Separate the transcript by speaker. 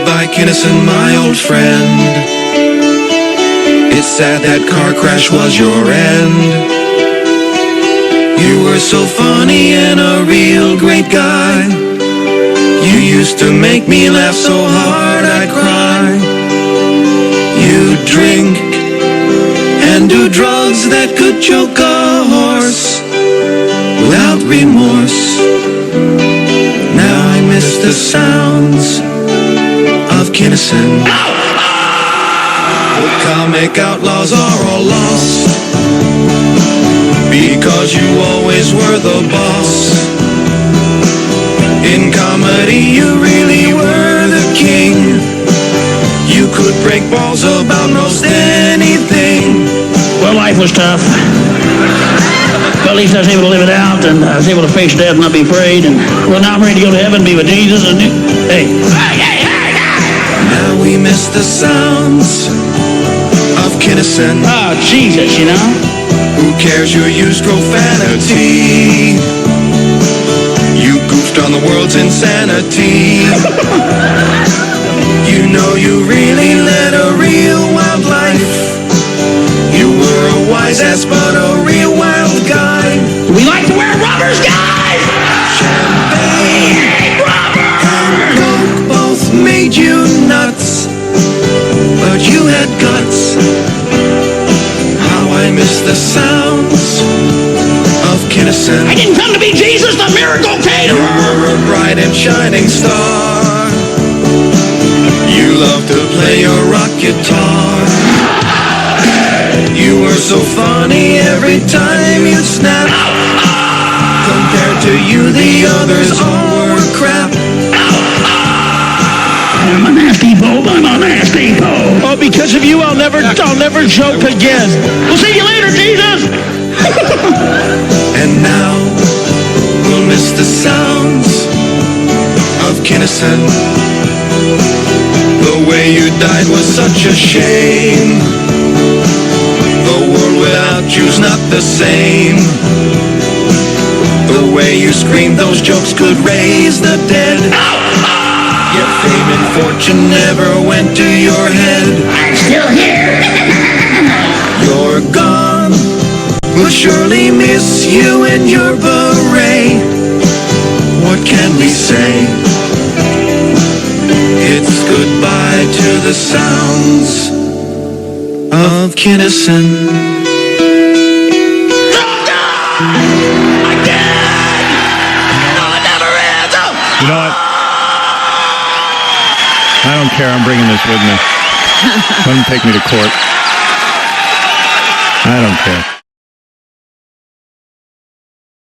Speaker 1: Goodbye, Kinison, my old friend. It's sad that car crash was your end. You were so funny and a real great guy. You used to make me laugh so hard I'd cry. You drink and do drugs that could choke a horse without remorse. Now I miss the sounds of Kinison. The comic outlaws are all lost because you always were the boss. In comedy you really were the king. You could break balls about most anything.
Speaker 2: Well, life was tough. But at least I was able to live it out, and I was able to face death and not be afraid. And well, now I'm ready to go to heaven and be with Jesus. And hey.
Speaker 1: Now we miss the sounds of Kinison.
Speaker 2: Oh, Jesus, you know.
Speaker 1: Who cares? You used profanity. You goofed on the world's insanity. You know you really led a real wild life. You were a wise ass but a real wild guy.
Speaker 2: We like to wear rubbers, guys!
Speaker 1: Champagne and Coke both made you nuts, but you had guts. How I miss the sounds of Kinison.
Speaker 2: I didn't come to be Jesus, the miracle caterer!
Speaker 1: You were a bright and shining star. You loved to play your rock guitar. You were so funny every time you'd snap. Compared to you, the others all were crap.
Speaker 2: I'm a nasty pope, I'm a nasty pope.
Speaker 3: Oh, because of you, I'll never joke again.
Speaker 2: We'll see you later, Jesus!
Speaker 1: And now we'll miss the sounds of Kinison. The way you died was such a shame. The world without you's not the same. The way you screamed, those jokes could raise the dead. Yet fame and fortune never went to your head.
Speaker 2: I'm still here!
Speaker 1: You're gone. We'll surely miss you and your beret. What can we say? It's goodbye to the sounds of Kinison.
Speaker 3: You know what? I don't care. I'm bringing this with me. Let them take me to court. I don't care.